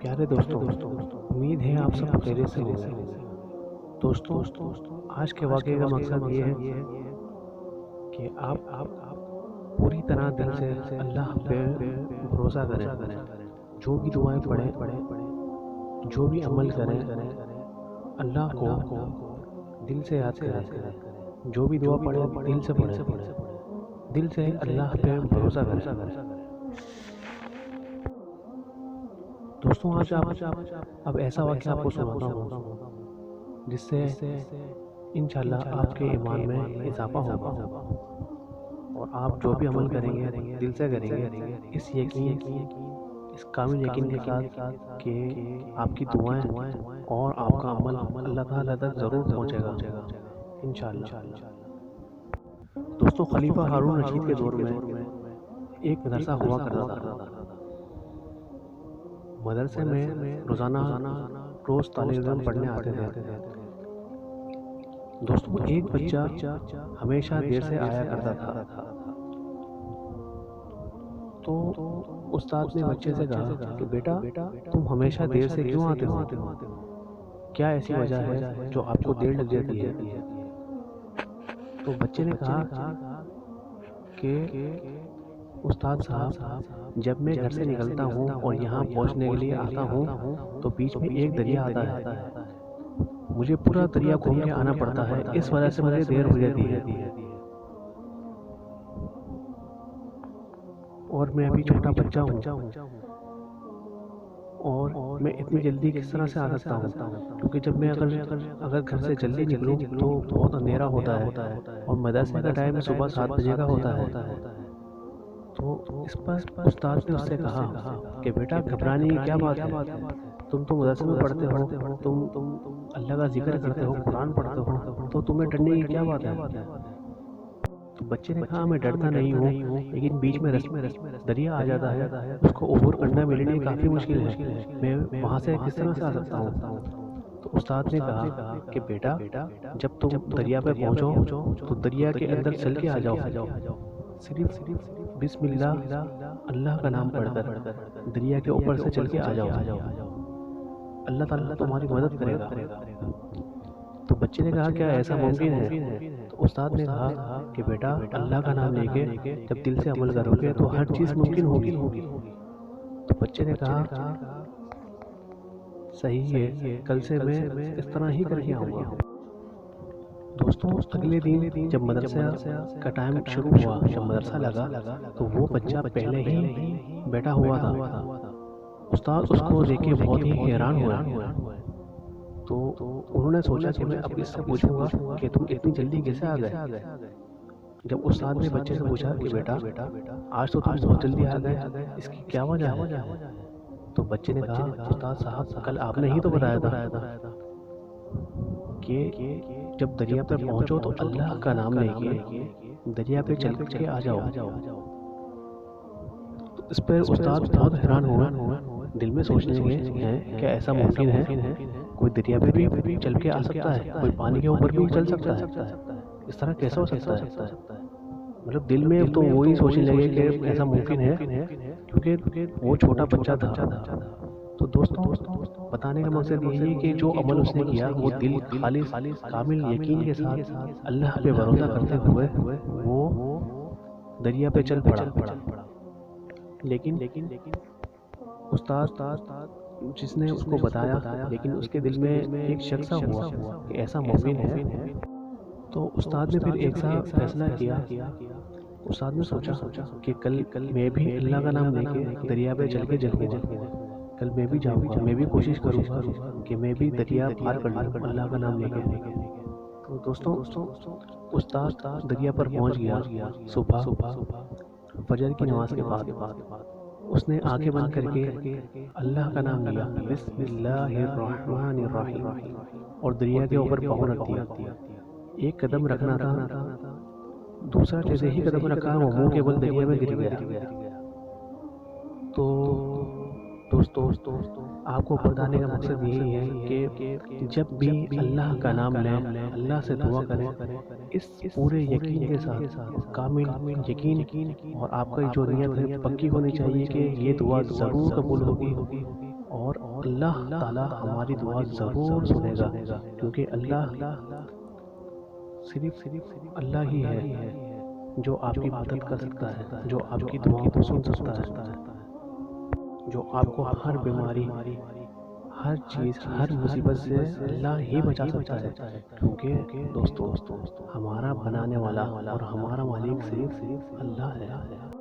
پیارے دوستوں، امید ہے آپ سب خیریت سے ہوں گے۔ دوستوں، آج کے واقعے کا مقصد یہ ہے کہ آپ پوری طرح دل سے اللہ پہ بھروسہ کریں، جو بھی دعائیں پڑھیں، جو بھی عمل کریں، اللہ کو دل سے یاد کریں، جو بھی دعا پڑھیں دل سے پڑھیں، دل سے اللہ پہ بھروسہ کریں۔ دوستوں، آج اب ایسا واقعہ آپ کو سناتا ہوں جس سے انشاءاللہ آپ کے ایمان میں اضافہ ہوگا، اور آپ جو بھی عمل کریں گے دل سے کریں گے، اس کامل یقین کے ساتھ کہ آپ کی دعائیں اور آپ کا عمل اللہ تعالیٰ تک ضرور پہنچے گا انشاءاللہ۔ دوستوں، خلیفہ ہارون رشید کے دور میں ایک مدرسہ ہوا کرتا تھا۔ مدرسے میں روزانہ روز طالب علم پڑھنے آتے تھے۔ دوستوں، ایک بچہ ہمیشہ دیر سے آیا کرتا تھا، تو استاد نے بچے سے کہا کہ بیٹا تم ہمیشہ دیر سے کیوں آتے ہو؟ کیا ایسی وجہ ہے جو آپ کو دیر لگ جاتی ہے؟ تو بچے نے کہا کہ استاد صاحب، جب میں گھر سے نکلتا ہوں اور یہاں پہنچنے کے لیے آتا ہوں تو بیچ میں ایک دریا آتا ہے، مجھے پورا دریا گھوم کے آنا پڑتا ہے، اس وجہ سے مجھے دیر ہو جاتی ہے، اور میں ابھی چھوٹا بچہ ہوں، اور میں اتنی جلدی کس طرح سے آ سکتا ہوں؟ کیونکہ جب میں اگر گھر سے جلدی نکلوں تو بہت اندھیرا ہوتا ہے، اور مدرسے کا ٹائم صبح 7 بجے کا ہوتا ہے۔ تو اس پر استاد نے اس سے کہا کہ بیٹا گھبرانے کی کیا بات ہے، تم تو مدرسے میں پڑھتے ہو، تم اللہ کا ذکر کرتے ہو، قرآن پڑھتے ہو، تو تمہیں ڈرنے کی کیا بات ہے؟ تو بچے نے کہا میں ڈرتا نہیں ہوں، لیکن بیچ میں دریا آ جاتا ہے، اس کو عبور کرنا میرے لیے کافی مشکل ہے، میں وہاں سے کس طرح سے آ سکتا ہوں؟ تو استاد نے کہا کہ بیٹا جب تم دریا پہ پہنچو تو دریا کے اندر چل کے آ جاؤ، صرف بسم اللہ، اللہ کا نام پڑھ کر دریا کے اوپر سے چل کے آ جاؤ، اللہ تعالیٰ تمہاری مدد کرے گا۔ تو بچے نے کہا کیا ایسا ممکن ہے؟ تو استاد نے کہا کہ بیٹا اللہ کا نام لے کے جب دل سے عمل کرو گے تو ہر چیز ممکن ہوگی۔ تو بچے نے کہا صحیح ہے، کل سے میں اس طرح ہی کر کے آؤں گا۔ دوستوں، اگلے دن جب مدرسہ کا ٹائم شروع ہوا، جب مدرسہ لگا تو وہ بچہ پہلے ہی بیٹھا ہوا تھا۔ استاد اس کو دیکھ کے بہت ہی حیران ہوا، تو انہوں نے سوچا کہ میں اب اس سے پوچھوں گا کہ تم اتنی جلدی کیسے آ گئے؟ جب استاد نے بچے سے پوچھا کہ بیٹا آج تو تم بہت جلدی آ گئے، اس کی کیا وجہ ہے؟ تو بچے نے کہا استاد صاحب، کل آپ نے ہی تو بتایا تھا کہ جب دریا پہ پہنچو تو اللہ کا نام لے کے دریا پہ چل کے آ جاؤ۔ تو اس پر استاد بہت حیران ہوا، دل میں سوچنے لگے کیا ایسا ممکن ہے؟ کوئی دریا پہ بھی چل کے آ سکتا ہے، کوئی پانی کے اوپر بھی چل سکتا ہے، اس طرح کیسا ہو سکتا ہے؟ مطلب دل میں تو وہی سوچنے لگے کہ ایسا ممکن ہے، کیونکہ وہ چھوٹا بچہ تھا۔ تو دوستوں، بتانے کا مقصد یہی ہے کہ جو عمل اس نے کیا وہ دل خالص کامل یقین کے ساتھ اللہ پہ بھروسہ کرتے ہوئے وہ دریا پہ چل پڑا۔ لیکن استاد جس نے اس کو بتایا، لیکن اس کے دل میں ایک شک سا ہوا کہ ایسا ممکن ہے۔ تو استاد نے پھر ایک سا فیصلہ کیا، استاد نے سوچا کہ کل میں بھی اللہ کا نام لے کے دریا پہ چل کے جاؤں گا، کل میں بھی جاؤں گا، میں بھی کوشش کروں گا کہ میں بھی دریا پار کر لوں اللہ کا نام لے کے۔ تو دوستوں، استاد دریا پر پہنچ گیا صبح فجر کی نماز کے بعد۔ اس نے آنکھیں بند کر کے اللہ کا نام لیا، بسم اللہ الرحمن الرحیم، اور دریا کے اوپر پاؤں رکھ دیا۔ ایک قدم رکھنا تھا، دوسرا جیسے ہی قدم رکھا وہ منہ کے بل دریا میں گر گیا۔ تو دوستو، آپ کو بتانے کا مقصد یہی ہے کہ جب بھی اللہ کا نام لیں، اللہ سے دعا کریں، اس پورے یقین کے ساتھ، کامل یقین، اور آپ کا جو نیت ہے پکی ہونی چاہیے کہ یہ دعا ضرور قبول ہوگی، اور اللہ تعالیٰ ہماری دعا ضرور سنے گا، کیونکہ اللہ صرف اللہ ہی ہے جو آپ کی مدد کر سکتا ہے، جو آپ کی دعاؤں کو سن سکتا ہے، جو آپ کو ہر بیماری، ہر چیز، ہر مصیبت سے اللہ ہی بچا سکتا ہے، کیونکہ دوستو ہمارا بنانے والا اور ہمارا مالک صرف اللہ ہے۔